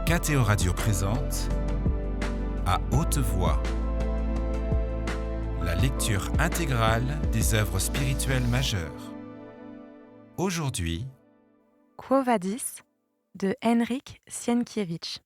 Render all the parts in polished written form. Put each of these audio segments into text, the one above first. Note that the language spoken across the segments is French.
KTO Radio présente À haute voix la lecture intégrale des œuvres spirituelles majeures. Aujourd'hui, Quo Vadis de Henryk Sienkiewicz.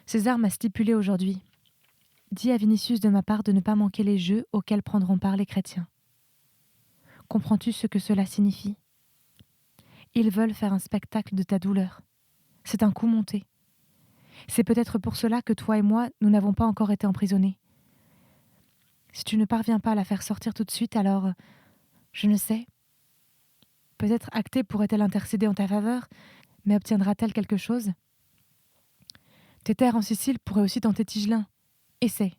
César m'a stipulé aujourd'hui. Dis à Vinicius de ma part de ne pas manquer les jeux auxquels prendront part les chrétiens. Comprends-tu ce que cela signifie ? Ils veulent faire un spectacle de ta douleur. C'est un coup monté. C'est peut-être pour cela que toi et moi, nous n'avons pas encore été emprisonnés. Si tu ne parviens pas à la faire sortir tout de suite, alors, je ne sais. Peut-être Acté pourrait-elle intercéder en ta faveur, mais obtiendra-t-elle quelque chose ? Tes terres en Sicile pourraient aussi tenter Tigelin. Essaie.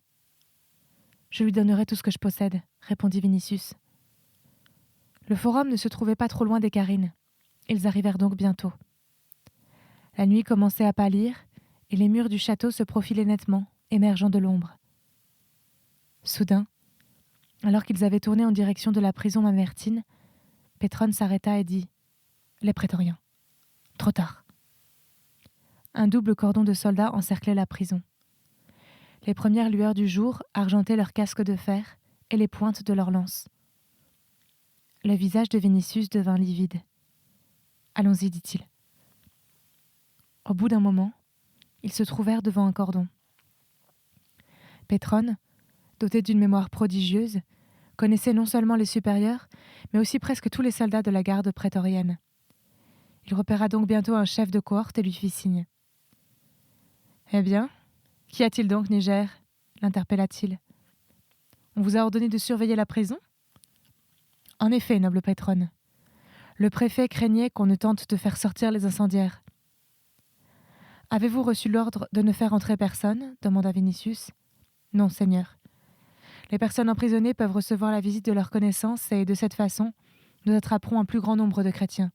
Je lui donnerai tout ce que je possède, répondit Vinicius. Le forum ne se trouvait pas trop loin des Carines. Ils arrivèrent donc bientôt. La nuit commençait à pâlir, et les murs du château se profilaient nettement, émergeant de l'ombre. Soudain, alors qu'ils avaient tourné en direction de la prison Mamertine, Pétrone s'arrêta et dit « Les prétoriens. Trop tard. » Un double cordon de soldats encerclait la prison. Les premières lueurs du jour argentaient leurs casques de fer et les pointes de leurs lances. Le visage de Vinicius devint livide. « Allons-y, dit-il. » Au bout d'un moment, ils se trouvèrent devant un cordon. Pétrone, doté d'une mémoire prodigieuse, connaissait non seulement les supérieurs, mais aussi presque tous les soldats de la garde prétorienne. Il repéra donc bientôt un chef de cohorte et lui fit signe. « Eh bien, qu'y a-t-il donc, Niger » l'interpella-t-il. « On vous a ordonné de surveiller la prison ?»« En effet, noble Pétrone. Le préfet craignait qu'on ne tente de faire sortir les incendiaires. »« Avez-vous reçu l'ordre de ne faire entrer personne ?» demanda Vinicius. « Non, Seigneur. Les personnes emprisonnées peuvent recevoir la visite de leurs connaissances et, de cette façon, nous attraperons un plus grand nombre de chrétiens. »«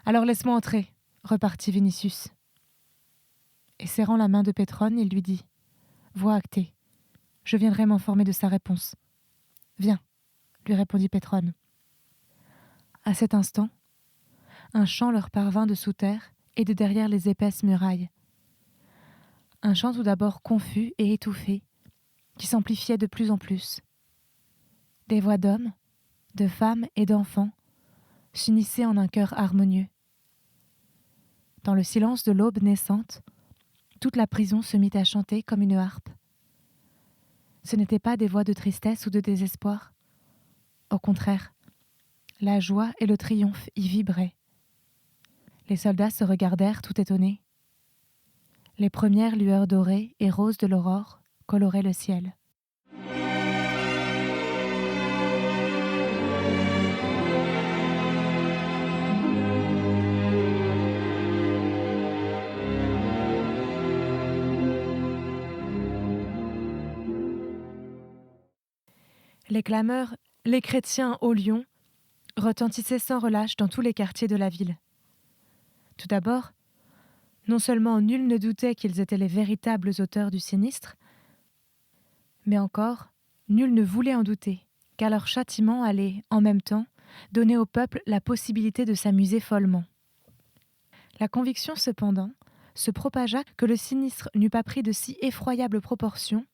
Alors laisse-moi entrer, » repartit Vinicius. Et serrant la main de Pétrone, il lui dit « Vois Acté. Je viendrai m'informer de sa réponse. »« Viens, » lui répondit Pétrone. À cet instant, un chant leur parvint de sous terre et de derrière les épaisses murailles. Un chant tout d'abord confus et étouffé, qui s'amplifiait de plus en plus. Des voix d'hommes, de femmes et d'enfants s'unissaient en un chœur harmonieux. Dans le silence de l'aube naissante, toute la prison se mit à chanter comme une harpe. Ce n'étaient pas des voix de tristesse ou de désespoir. Au contraire, la joie et le triomphe y vibraient. Les soldats se regardèrent tout étonnés. Les premières lueurs dorées et roses de l'aurore coloraient le ciel. Les clameurs « Les chrétiens au lion » retentissaient sans relâche dans tous les quartiers de la ville. Tout d'abord, non seulement nul ne doutait qu'ils étaient les véritables auteurs du sinistre, mais encore, nul ne voulait en douter, car leur châtiment allait, en même temps, donner au peuple la possibilité de s'amuser follement. La conviction, cependant, se propagea que le sinistre n'eût pas pris de si effroyables proportions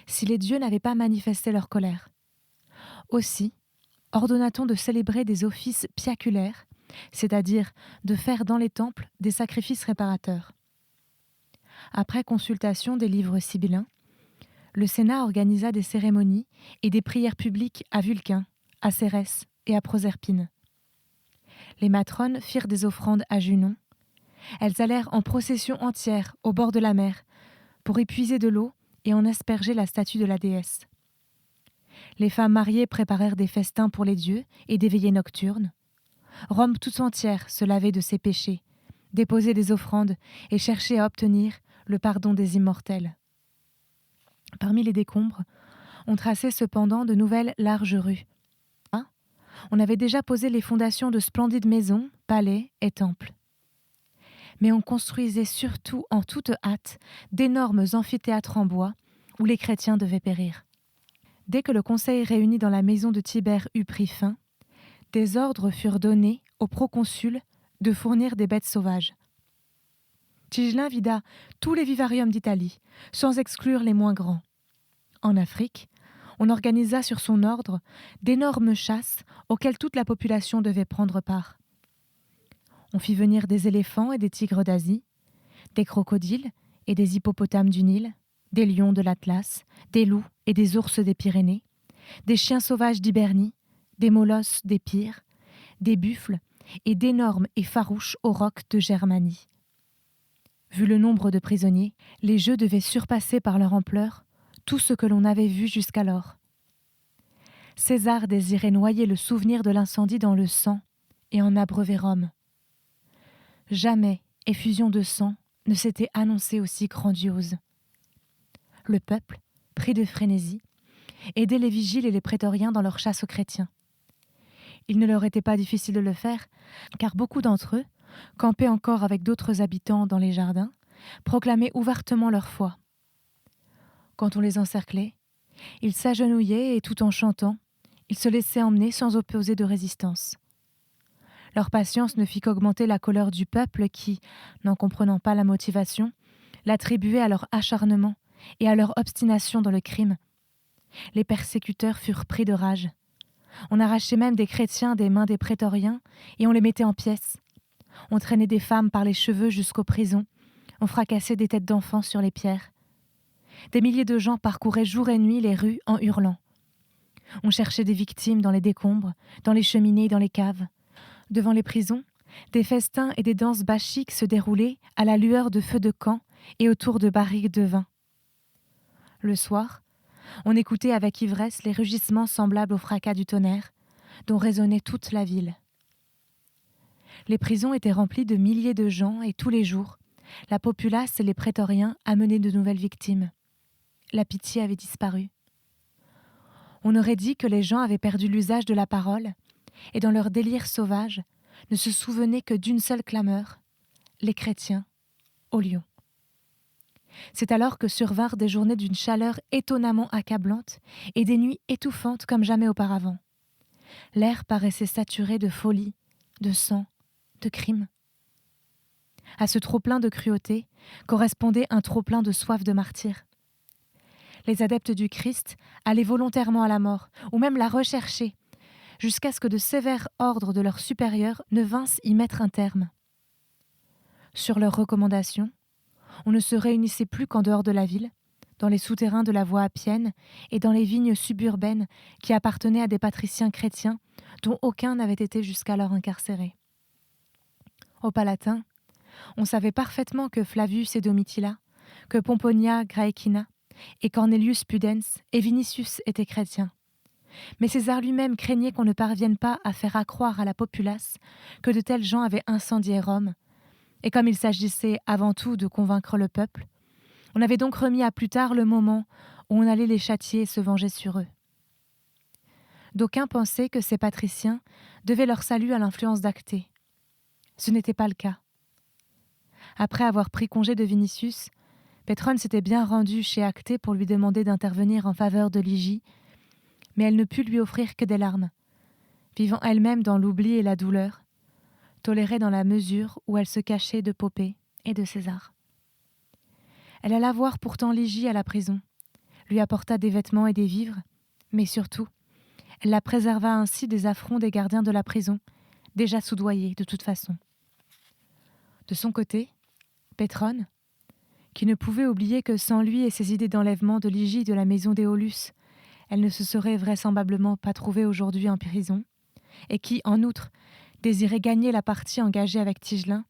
si les dieux n'avaient pas manifesté leur colère. Aussi, ordonna-t-on de célébrer des offices piaculaires, c'est-à-dire de faire dans les temples des sacrifices réparateurs. Après consultation des livres sibyllins, le Sénat organisa des cérémonies et des prières publiques à Vulcain, à Cérès et à Proserpine. Les matrones firent des offrandes à Junon. Elles allèrent en procession entière au bord de la mer pour y puiser de l'eau et en asperger la statue de la déesse. Les femmes mariées préparèrent des festins pour les dieux et des veillées nocturnes. Rome tout entière se lavait de ses péchés, déposait des offrandes et cherchait à obtenir le pardon des immortels. Parmi les décombres, on traçait cependant de nouvelles larges rues. On avait déjà posé les fondations de splendides maisons, palais et temples. Mais on construisait surtout en toute hâte d'énormes amphithéâtres en bois où les chrétiens devaient périr. Dès que le conseil réuni dans la maison de Tibère eut pris fin, des ordres furent donnés au proconsul de fournir des bêtes sauvages. Tigelin vida tous les vivariums d'Italie, sans exclure les moins grands. En Afrique, on organisa sur son ordre d'énormes chasses auxquelles toute la population devait prendre part. On fit venir des éléphants et des tigres d'Asie, des crocodiles et des hippopotames du Nil, des lions de l'Atlas, des loups et des ours des Pyrénées, des chiens sauvages d'Hibernie, des molosses des Pyres, des buffles et d'énormes et farouches aurochs de Germanie. Vu le nombre de prisonniers, les jeux devaient surpasser par leur ampleur tout ce que l'on avait vu jusqu'alors. César désirait noyer le souvenir de l'incendie dans le sang et en abreuver Rome. Jamais effusion de sang ne s'était annoncée aussi grandiose. Le peuple, pris de frénésie, aidait les vigiles et les prétoriens dans leur chasse aux chrétiens. Il ne leur était pas difficile de le faire, car beaucoup d'entre eux, campés encore avec d'autres habitants dans les jardins, proclamaient ouvertement leur foi. Quand on les encerclait, ils s'agenouillaient et tout en chantant, ils se laissaient emmener sans opposer de résistance. Leur patience ne fit qu'augmenter la colère du peuple qui, n'en comprenant pas la motivation, l'attribuait à leur acharnement et à leur obstination dans le crime. Les persécuteurs furent pris de rage. On arrachait même des chrétiens des mains des prétoriens et on les mettait en pièces. On traînait des femmes par les cheveux jusqu'aux prisons. On fracassait des têtes d'enfants sur les pierres. Des milliers de gens parcouraient jour et nuit les rues en hurlant. On cherchait des victimes dans les décombres, dans les cheminées et dans les caves. Devant les prisons, des festins et des danses bachiques se déroulaient à la lueur de feux de camp et autour de barriques de vin. Le soir, on écoutait avec ivresse les rugissements semblables au fracas du tonnerre, dont résonnait toute la ville. Les prisons étaient remplies de milliers de gens et tous les jours, la populace et les prétoriens amenaient de nouvelles victimes. La pitié avait disparu. On aurait dit que les gens avaient perdu l'usage de la parole et dans leur délire sauvage ne se souvenaient que d'une seule clameur, les chrétiens au lion. C'est alors que survinrent des journées d'une chaleur étonnamment accablante et des nuits étouffantes comme jamais auparavant. L'air paraissait saturé de folie, de sang, de crime. À ce trop-plein de cruauté correspondait un trop-plein de soif de martyr. Les adeptes du Christ allaient volontairement à la mort, ou même la rechercher, jusqu'à ce que de sévères ordres de leurs supérieurs ne vinssent y mettre un terme. Sur leurs recommandations, on ne se réunissait plus qu'en dehors de la ville, dans les souterrains de la voie appienne et dans les vignes suburbaines qui appartenaient à des patriciens chrétiens dont aucun n'avait été jusqu'alors incarcéré. Au Palatin, on savait parfaitement que Flavius et Domitilla, que Pomponia Graecina et Cornelius Pudens et Vinicius étaient chrétiens. Mais César lui-même craignait qu'on ne parvienne pas à faire accroire à la populace que de tels gens avaient incendié Rome, et comme il s'agissait avant tout de convaincre le peuple, on avait donc remis à plus tard le moment où on allait les châtier et se venger sur eux. D'aucuns pensaient que ces patriciens devaient leur salut à l'influence d'Actée. Ce n'était pas le cas. Après avoir pris congé de Vinicius, Pétrone s'était bien rendue chez Actée pour lui demander d'intervenir en faveur de Ligie, mais elle ne put lui offrir que des larmes, vivant elle-même dans l'oubli et la douleur, tolérée dans la mesure où elle se cachait de Poppée et de César. Elle alla voir pourtant Ligie à la prison, lui apporta des vêtements et des vivres, mais surtout, elle la préserva ainsi des affronts des gardiens de la prison, déjà soudoyés de toute façon. De son côté, Pétrone, qui ne pouvait oublier que sans lui et ses idées d'enlèvement de Ligie de la maison d'Éolus, elle ne se serait vraisemblablement pas trouvée aujourd'hui en prison, et qui, en outre, désirait gagner la partie engagée avec Tigelin,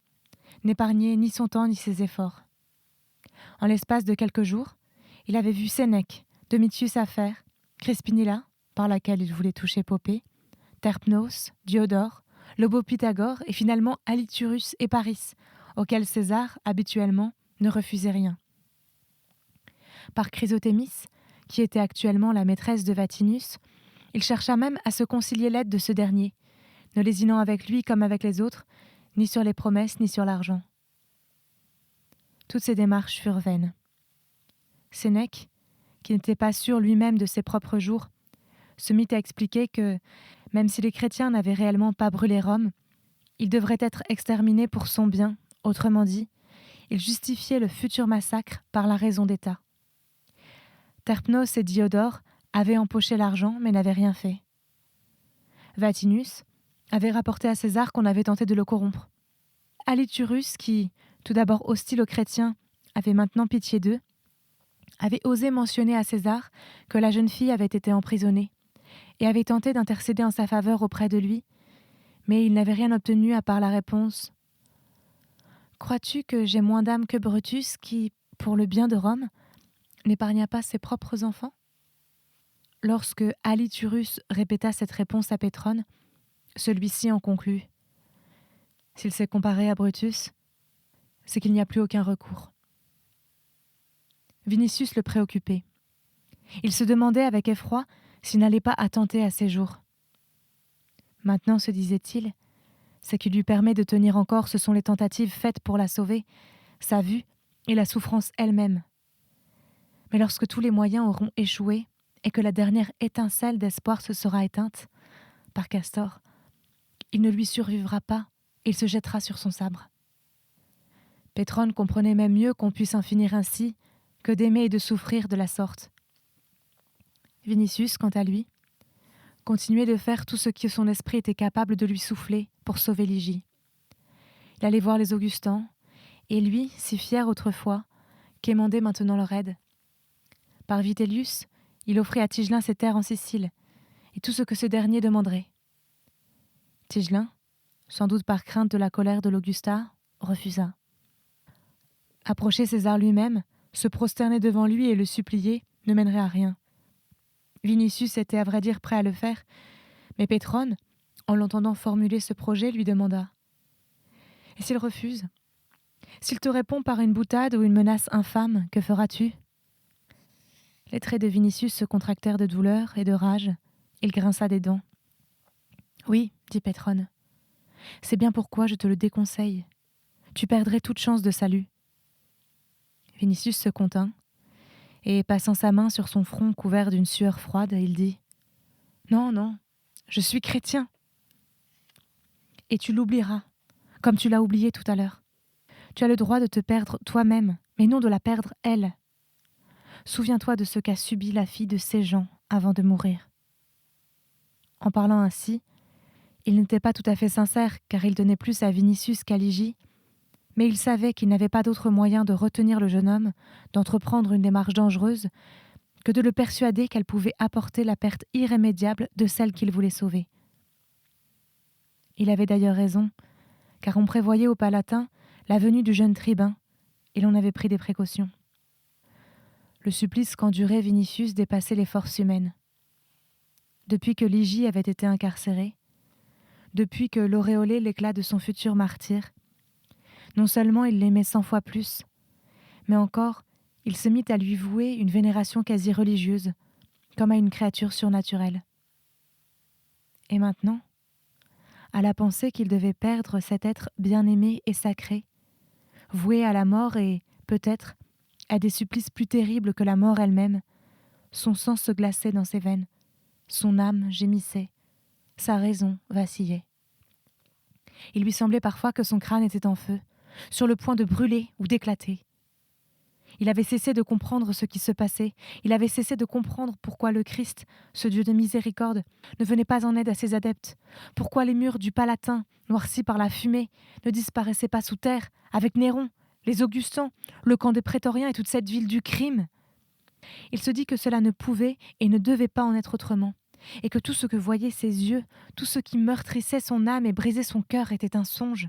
n'épargnait ni son temps ni ses efforts. En l'espace de quelques jours, il avait vu Sénèque, Domitius Afer, Crispinilla, par laquelle il voulait toucher Poppée, Terpnos, Diodore, le beau Pythagore et finalement Aliturus et Paris, auxquels César, habituellement, ne refusait rien. Par Chrysothémis, qui était actuellement la maîtresse de Vatinus, Il chercha même à se concilier l'aide de ce dernier, ne lésinant avec lui comme avec les autres, ni sur les promesses, ni sur l'argent. Toutes ces démarches furent vaines. Sénèque, qui n'était pas sûr lui-même de ses propres jours, se mit à expliquer que, même si les chrétiens n'avaient réellement pas brûlé Rome, ils devraient être exterminés pour son bien, autrement dit, il justifiait le futur massacre par la raison d'État. Terpnos et Diodore avaient empoché l'argent mais n'avaient rien fait. Vatinus avait rapporté à César qu'on avait tenté de le corrompre. Aliturus, qui, tout d'abord hostile aux chrétiens, avait maintenant pitié d'eux, avait osé mentionner à César que la jeune fille avait été emprisonnée et avait tenté d'intercéder en sa faveur auprès de lui, mais il n'avait rien obtenu à part la réponse « Crois-tu que j'ai moins d'âme que Brutus qui, pour le bien de Rome, n'épargna pas ses propres enfants ?» Lorsque Aliturus répéta cette réponse à Pétrone, celui-ci en conclut « S'il s'est comparé à Brutus, c'est qu'il n'y a plus aucun recours. » Vinicius le préoccupait. Il se demandait avec effroi s'il n'allait pas attenter à ses jours. Maintenant, se disait-il, ce qui lui permet de tenir encore, ce sont les tentatives faites pour la sauver, sa vue et la souffrance elle-même. Mais lorsque tous les moyens auront échoué et que la dernière étincelle d'espoir se sera éteinte, par Castor, il ne lui survivra pas, il se jettera sur son sabre. Pétrone comprenait même mieux qu'on puisse en finir ainsi que d'aimer et de souffrir de la sorte. Vinicius, quant à lui, continuait de faire tout ce que son esprit était capable de lui souffler pour sauver Ligie. Il allait voir les Augustins, et lui, si fier autrefois, quémandait maintenant leur aide. Par Vitellius, il offrit à Tigelin ses terres en Sicile, et tout ce que ce dernier demanderait. Tigelin, sans doute par crainte de la colère de l'Augusta, refusa. Approcher César lui-même, se prosterner devant lui et le supplier, ne mènerait à rien. Vinicius était à vrai dire prêt à le faire, mais Pétrone, en l'entendant formuler ce projet, lui demanda « Et s'il refuse ? S'il te répond par une boutade ou une menace infâme, que feras-tu » Les traits de Vinicius se contractèrent de douleur et de rage. Il grinça des dents. « Oui, dit Pétrone, c'est bien pourquoi je te le déconseille. Tu perdrais toute chance de salut. » Vinicius se contint, et passant sa main sur son front couvert d'une sueur froide, il dit « Non, non, je suis chrétien. » « Et tu l'oublieras, comme tu l'as oublié tout à l'heure. Tu as le droit de te perdre toi-même, mais non de la perdre elle. Souviens-toi de ce qu'a subi la fille de ces gens avant de mourir. » En parlant ainsi, il n'était pas tout à fait sincère, car il tenait plus à Vinicius qu'à Ligie, mais il savait qu'il n'avait pas d'autre moyen de retenir le jeune homme, d'entreprendre une démarche dangereuse, que de le persuader qu'elle pouvait apporter la perte irrémédiable de celle qu'il voulait sauver. Il avait d'ailleurs raison, car on prévoyait au Palatin la venue du jeune tribun, et l'on avait pris des précautions. Le supplice qu'endurait Vinicius dépassait les forces humaines. Depuis que Ligie avait été incarcérée, depuis que l'auréolait l'éclat de son futur martyr, non seulement il l'aimait 100 fois plus, mais encore il se mit à lui vouer une vénération quasi religieuse, comme à une créature surnaturelle. Et maintenant, à la pensée qu'il devait perdre cet être bien-aimé et sacré, voué à la mort et, peut-être, à des supplices plus terribles que la mort elle-même, son sang se glaçait dans ses veines, son âme gémissait, sa raison vacillait. Il lui semblait parfois que son crâne était en feu, sur le point de brûler ou d'éclater. Il avait cessé de comprendre ce qui se passait, il avait cessé de comprendre pourquoi le Christ, ce Dieu de miséricorde, ne venait pas en aide à ses adeptes, pourquoi les murs du Palatin, noircis par la fumée, ne disparaissaient pas sous terre, avec Néron, les Augustins, le camp des prétoriens et toute cette ville du crime. Il se dit que cela ne pouvait et ne devait pas en être autrement, et que tout ce que voyaient ses yeux, tout ce qui meurtrissait son âme et brisait son cœur était un songe.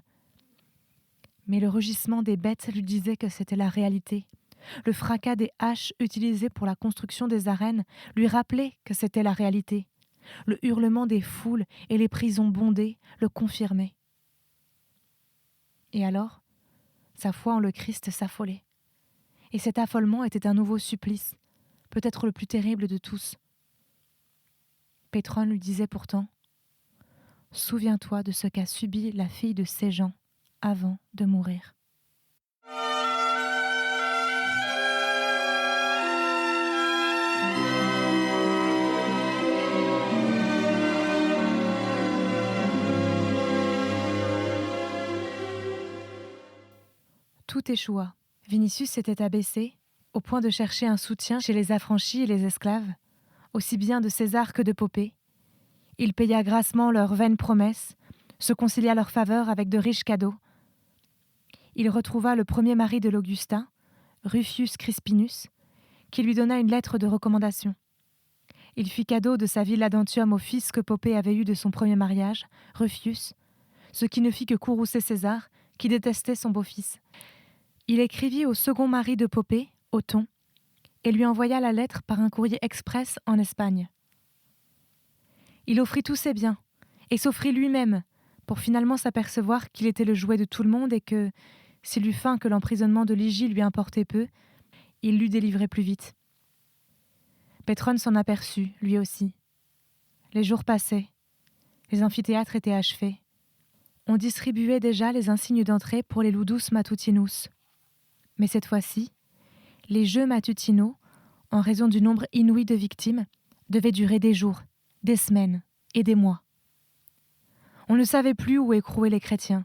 Mais le rugissement des bêtes lui disait que c'était la réalité. Le fracas des haches utilisées pour la construction des arènes lui rappelait que c'était la réalité. Le hurlement des foules et les prisons bondées le confirmaient. Et alors, sa foi en le Christ s'affolait. Et cet affolement était un nouveau supplice, peut-être le plus terrible de tous. Pétrone lui disait pourtant « Souviens-toi de ce qu'a subi la fille de ces gens avant de mourir. » Tout échoua. Vinicius s'était abaissé, au point de chercher un soutien chez les affranchis et les esclaves, aussi bien de César que de Poppée. Il paya grassement leurs vaines promesses, se concilia leur faveur avec de riches cadeaux. Il retrouva le premier mari de l'Augustin, Rufius Crispinus, qui lui donna une lettre de recommandation. Il fit cadeau de sa villa d'Antium au fils que Poppée avait eu de son premier mariage, Rufius, ce qui ne fit que courroucer César, qui détestait son beau-fils. Il écrivit au second mari de Poppée, Othon, et lui envoya la lettre par un courrier express en Espagne. Il offrit tous ses biens, et s'offrit lui-même, pour finalement s'apercevoir qu'il était le jouet de tout le monde et que, s'il eût faim que l'emprisonnement de Ligie lui importait peu, il l'eût délivré plus vite. Pétrone s'en aperçut, lui aussi. Les jours passaient. Les amphithéâtres étaient achevés. On distribuait déjà les insignes d'entrée pour les ludus matutinus. Mais cette fois-ci, les jeux matutinaux, en raison du nombre inouï de victimes, devaient durer des jours, des semaines et des mois. On ne savait plus où écrouer les chrétiens.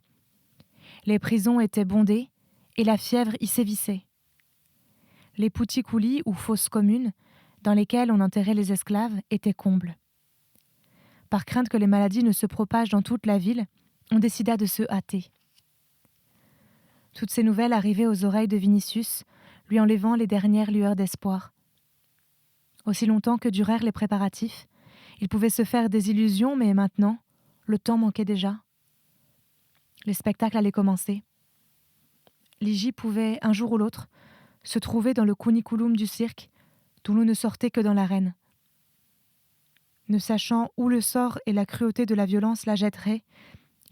Les prisons étaient bondées et la fièvre y sévissait. Les puticuli ou fosses communes, dans lesquelles on enterrait les esclaves, étaient combles. Par crainte que les maladies ne se propagent dans toute la ville, on décida de se hâter. Toutes ces nouvelles arrivaient aux oreilles de Vinicius, lui enlevant les dernières lueurs d'espoir. Aussi longtemps que durèrent les préparatifs, il pouvait se faire des illusions, mais maintenant, le temps manquait déjà. Les spectacles allaient commencer. Ligie pouvait, un jour ou l'autre, se trouver dans le cuniculum du cirque, d'où l'on ne sortait que dans l'arène. Ne sachant où le sort et la cruauté de la violence la jetteraient,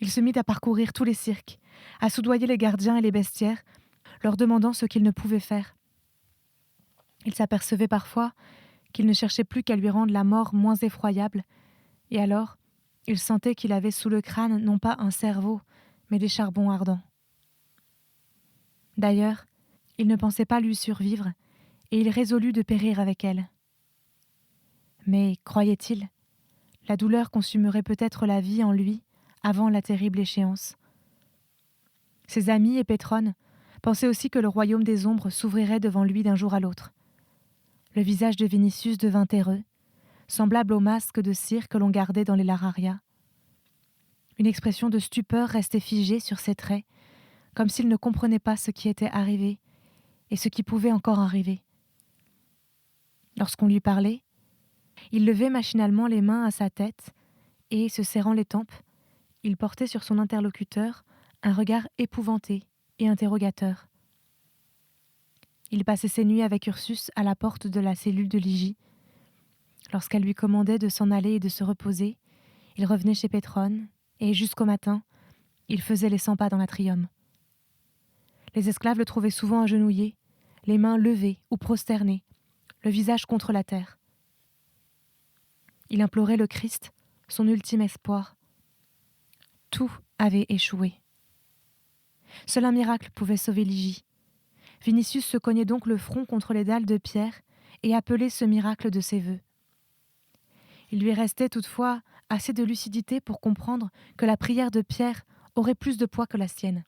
il se mit à parcourir tous les cirques, à soudoyer les gardiens et les bestiaires, leur demandant ce qu'ils ne pouvaient faire. Il s'apercevait parfois qu'il ne cherchait plus qu'à lui rendre la mort moins effroyable, et alors il sentait qu'il avait sous le crâne non pas un cerveau, mais des charbons ardents. D'ailleurs, il ne pensait pas lui survivre, et il résolut de périr avec elle. Mais, croyait-il, la douleur consumerait peut-être la vie en lui avant la terrible échéance. Ses amis et Pétrone pensaient aussi que le royaume des ombres s'ouvrirait devant lui d'un jour à l'autre. Le visage de Vinicius devint terreux, semblable au masque de cire que l'on gardait dans les lararias. Une expression de stupeur restait figée sur ses traits, comme s'il ne comprenait pas ce qui était arrivé et ce qui pouvait encore arriver. Lorsqu'on lui parlait, il levait machinalement les mains à sa tête et, se serrant les tempes, il portait sur son interlocuteur un regard épouvanté et interrogateur. Il passait ses nuits avec Ursus à la porte de la cellule de Ligie. Lorsqu'elle lui commandait de s'en aller et de se reposer, il revenait chez Pétrone, et jusqu'au matin, il faisait les 100 pas dans l'atrium. Les esclaves le trouvaient souvent agenouillé, les mains levées ou prosternées, le visage contre la terre. Il implorait le Christ, son ultime espoir. Tout avait échoué. Seul un miracle pouvait sauver Ligie. Vinicius se cognait donc le front contre les dalles de pierre et appelait ce miracle de ses vœux. Il lui restait toutefois assez de lucidité pour comprendre que la prière de Pierre aurait plus de poids que la sienne.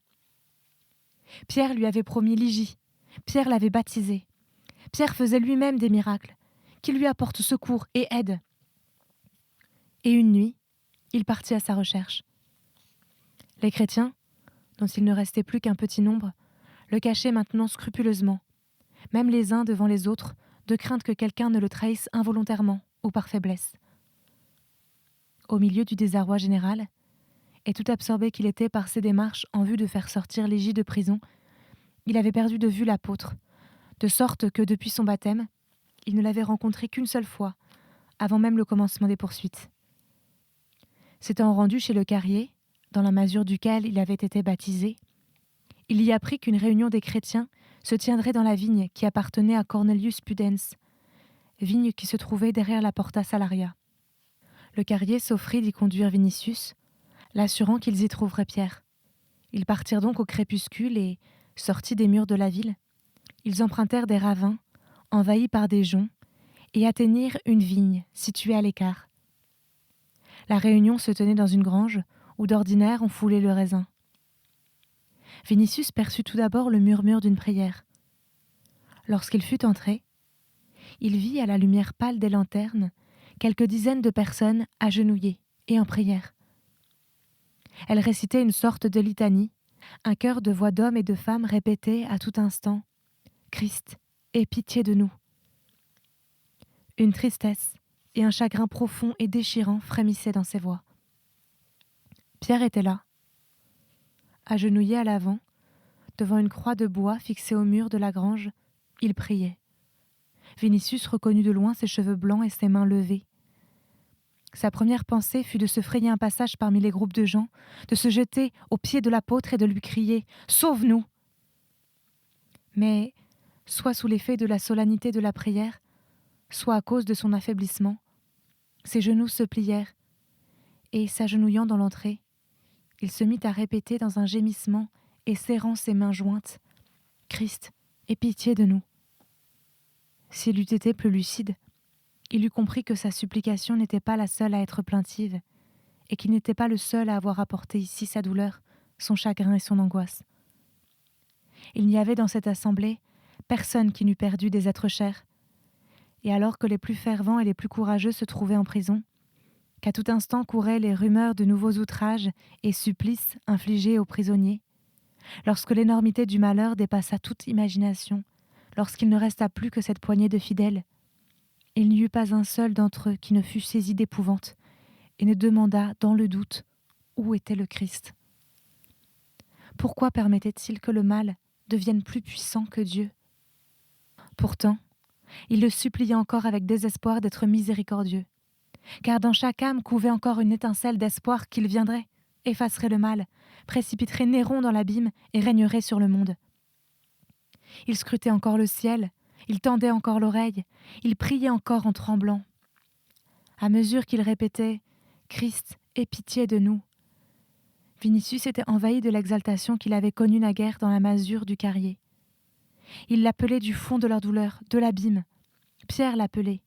Pierre lui avait promis Ligie, Pierre l'avait baptisée. Pierre faisait lui-même des miracles, qui lui apportent secours et aide. Et une nuit, il partit à sa recherche. Les chrétiens, dont il ne restait plus qu'un petit nombre, le cachaient maintenant scrupuleusement, même les uns devant les autres, de crainte que quelqu'un ne le trahisse involontairement ou par faiblesse. Au milieu du désarroi général, et tout absorbé qu'il était par ses démarches en vue de faire sortir Ligie de prison, il avait perdu de vue l'apôtre, de sorte que depuis son baptême, il ne l'avait rencontré qu'une seule fois, avant même le commencement des poursuites. S'étant rendu chez le carrier, dans la masure duquel il avait été baptisé, il y apprit qu'une réunion des chrétiens se tiendrait dans la vigne qui appartenait à Cornelius Pudens, vigne qui se trouvait derrière la Porta Salaria. Le carrier s'offrit d'y conduire Vinicius, l'assurant qu'ils y trouveraient Pierre. Ils partirent donc au crépuscule et, sortis des murs de la ville, ils empruntèrent des ravins, envahis par des joncs, et atteignirent une vigne située à l'écart. La réunion se tenait dans une grange où d'ordinaire on foulait le raisin. Vinicius perçut tout d'abord le murmure d'une prière. Lorsqu'il fut entré, il vit à la lumière pâle des lanternes quelques dizaines de personnes agenouillées et en prière. Elles récitaient une sorte de litanie, un chœur de voix d'hommes et de femmes répétait à tout instant « Christ, aie pitié de nous ». Une tristesse et un chagrin profond et déchirant frémissaient dans ces voix. Pierre était là, agenouillé à l'avant, devant une croix de bois fixée au mur de la grange, il priait. Vinicius reconnut de loin ses cheveux blancs et ses mains levées. Sa première pensée fut de se frayer un passage parmi les groupes de gens, de se jeter aux pieds de l'apôtre et de lui crier « Sauve-nous !» Mais, soit sous l'effet de la solennité de la prière, soit à cause de son affaiblissement, ses genoux se plièrent, et, s'agenouillant dans l'entrée, il se mit à répéter dans un gémissement et serrant ses mains jointes « Christ, aie pitié de nous !» S'il eût été plus lucide, il eût compris que sa supplication n'était pas la seule à être plaintive, et qu'il n'était pas le seul à avoir apporté ici sa douleur, son chagrin et son angoisse. Il n'y avait dans cette assemblée personne qui n'eût perdu des êtres chers, et alors que les plus fervents et les plus courageux se trouvaient en prison, qu'à tout instant couraient les rumeurs de nouveaux outrages et supplices infligés aux prisonniers, lorsque l'énormité du malheur dépassa toute imagination, lorsqu'il ne resta plus que cette poignée de fidèles, il n'y eut pas un seul d'entre eux qui ne fût saisi d'épouvante et ne demanda, dans le doute, où était le Christ. Pourquoi permettait-il que le mal devienne plus puissant que Dieu ? Pourtant, il le suppliait encore avec désespoir d'être miséricordieux, car dans chaque âme couvait encore une étincelle d'espoir qu'il viendrait, effacerait le mal, précipiterait Néron dans l'abîme et régnerait sur le monde. Il scrutait encore le ciel, il tendait encore l'oreille, il priait encore en tremblant. À mesure qu'il répétait « Christ, aie pitié de nous », Vinicius était envahi de l'exaltation qu'il avait connue naguère dans la masure du carrier. Il l'appelait du fond de leur douleur, de l'abîme. Pierre l'appelait.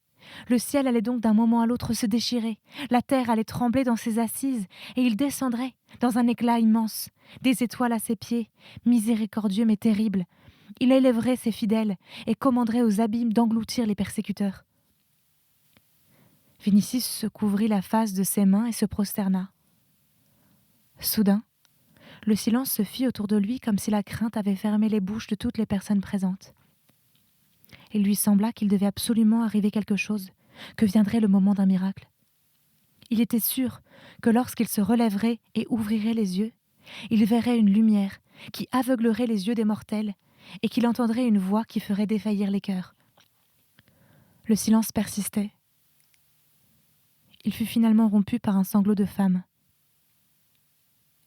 Le ciel allait donc d'un moment à l'autre se déchirer, la terre allait trembler dans ses assises, et il descendrait, dans un éclat immense, des étoiles à ses pieds, miséricordieux mais terrible. Il élèverait ses fidèles et commanderait aux abîmes d'engloutir les persécuteurs. Vinicius se couvrit la face de ses mains et se prosterna. Soudain, le silence se fit autour de lui comme si la crainte avait fermé les bouches de toutes les personnes présentes. Il lui sembla qu'il devait absolument arriver quelque chose, que viendrait le moment d'un miracle. Il était sûr que lorsqu'il se relèverait et ouvrirait les yeux, il verrait une lumière qui aveuglerait les yeux des mortels et qu'il entendrait une voix qui ferait défaillir les cœurs. Le silence persistait. Il fut finalement rompu par un sanglot de femme.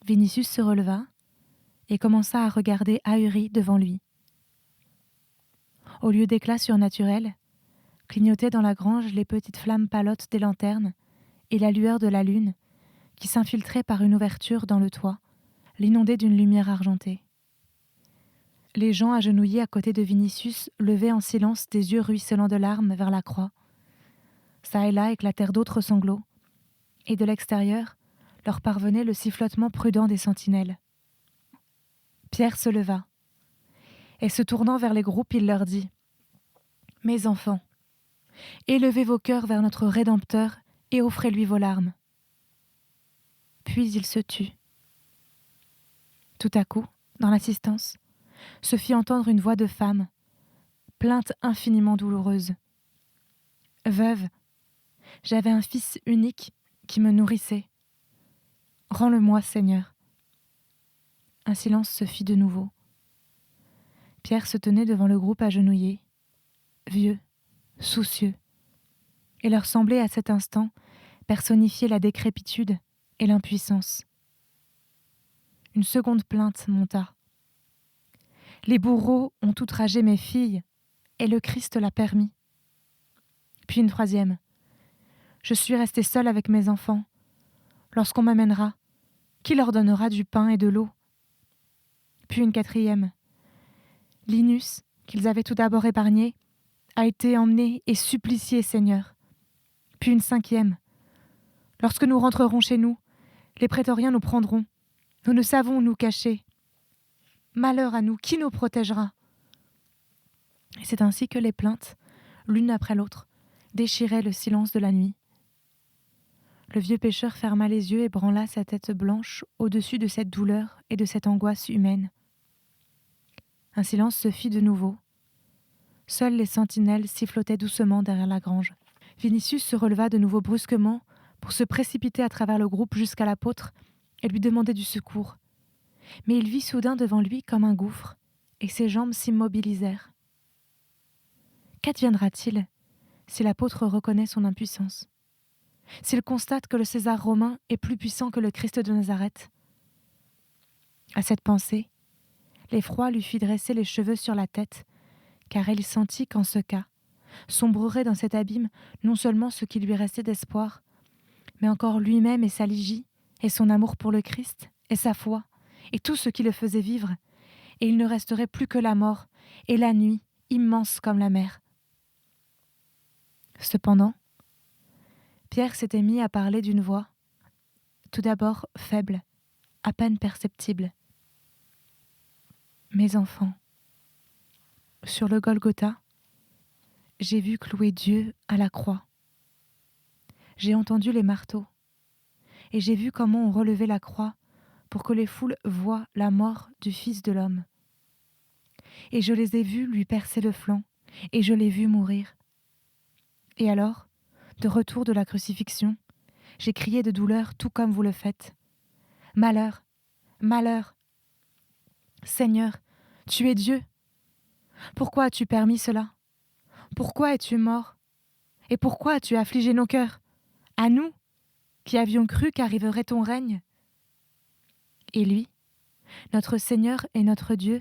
Vinicius se releva et commença à regarder ahuri devant lui. Au lieu d'éclats surnaturels, clignotaient dans la grange les petites flammes pâlottes des lanternes et la lueur de la lune, qui s'infiltrait par une ouverture dans le toit, l'inondait d'une lumière argentée. Les gens agenouillés à côté de Vinicius levaient en silence des yeux ruisselants de larmes vers la croix. Ça et là éclatèrent d'autres sanglots, et de l'extérieur leur parvenait le sifflotement prudent des sentinelles. Pierre se leva, et se tournant vers les groupes, il leur dit « Mes enfants, élevez vos cœurs vers notre Rédempteur et offrez-lui vos larmes. » Puis il se tut. Tout à coup, dans l'assistance, se fit entendre une voix de femme, plainte infiniment douloureuse. « Veuve, j'avais un fils unique qui me nourrissait. Rends-le-moi, Seigneur. » Un silence se fit de nouveau. Pierre se tenait devant le groupe agenouillé, vieux, soucieux, et leur semblait à cet instant personnifier la décrépitude et l'impuissance. Une seconde plainte monta. « Les bourreaux ont outragé mes filles, et le Christ l'a permis. » Puis une troisième. « Je suis restée seule avec mes enfants. Lorsqu'on m'amènera, qui leur donnera du pain et de l'eau ? Puis une quatrième. Linus, qu'ils avaient tout d'abord épargné, a été emmené et supplicié, Seigneur. Puis une cinquième. Lorsque nous rentrerons chez nous, les prétoriens nous prendront. Nous ne savons où nous cacher. Malheur à nous, qui nous protégera ? Et c'est ainsi que les plaintes, l'une après l'autre, déchiraient le silence de la nuit. Le vieux pêcheur ferma les yeux et branla sa tête blanche au-dessus de cette douleur et de cette angoisse humaine. Un silence se fit de nouveau. Seules les sentinelles sifflotaient doucement derrière la grange. Vinicius se releva de nouveau brusquement pour se précipiter à travers le groupe jusqu'à l'apôtre et lui demander du secours. Mais il vit soudain devant lui comme un gouffre, et ses jambes s'immobilisèrent. Qu'adviendra-t-il si l'apôtre reconnaît son impuissance ? S'il constate que le César romain est plus puissant que le Christ de Nazareth ? À cette pensée, l'effroi lui fit dresser les cheveux sur la tête, car elle sentit qu'en ce cas, sombrerait dans cet abîme non seulement ce qui lui restait d'espoir, mais encore lui-même et sa Lygie, et son amour pour le Christ, et sa foi, et tout ce qui le faisait vivre, et il ne resterait plus que la mort, et la nuit, immense comme la mer. Cependant, Pierre s'était mis à parler d'une voix, tout d'abord faible, à peine perceptible. « Mes enfants, sur le Golgotha, j'ai vu clouer Dieu à la croix. J'ai entendu les marteaux, et j'ai vu comment on relevait la croix pour que les foules voient la mort du Fils de l'homme. Et je les ai vus lui percer le flanc, et je l'ai vu mourir. Et alors, de retour de la crucifixion, j'ai crié de douleur tout comme vous le faites. Malheur, malheur. Seigneur, tu es Dieu. Pourquoi as-tu permis cela ? Pourquoi es-tu mort ? Et pourquoi as-tu affligé nos cœurs ? À nous, qui avions cru qu'arriverait ton règne ? Et lui, notre Seigneur et notre Dieu,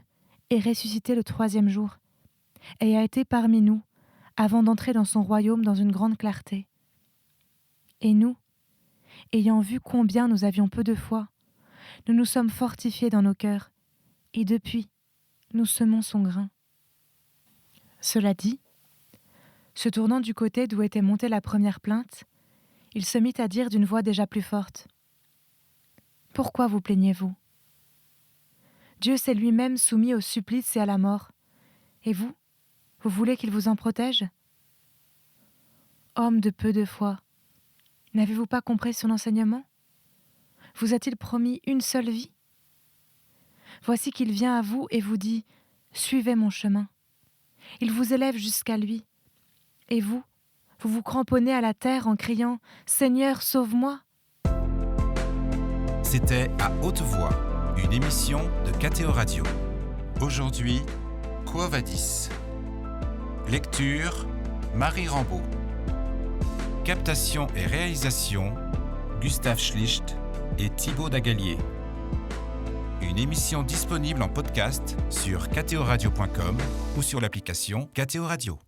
est ressuscité le 3e jour, et a été parmi nous, avant d'entrer dans son royaume dans une grande clarté. Et nous, ayant vu combien nous avions peu de foi, nous nous sommes fortifiés dans nos cœurs, et depuis, nous semons son grain. » Cela dit, se tournant du côté d'où était montée la première plainte, il se mit à dire d'une voix déjà plus forte : « Pourquoi vous plaignez-vous ? Dieu s'est lui-même soumis au supplice et à la mort. Et vous, vous voulez qu'il vous en protège ? Homme de peu de foi, n'avez-vous pas compris son enseignement ? Vous a-t-il promis une seule vie ? Voici qu'il vient à vous et vous dit : suivez mon chemin. Il vous élève jusqu'à lui. Et vous, vous vous cramponnez à la terre en criant : Seigneur, sauve-moi. C'était À haute voix, une émission de KTO Radio. Aujourd'hui, Quo Vadis. Lecture, Marie Rambaud. Captation et réalisation, Gustave Schlicht et Thibaut Dagalier. Une émission disponible en podcast sur ktoradio.com ou sur l'application KTO Radio.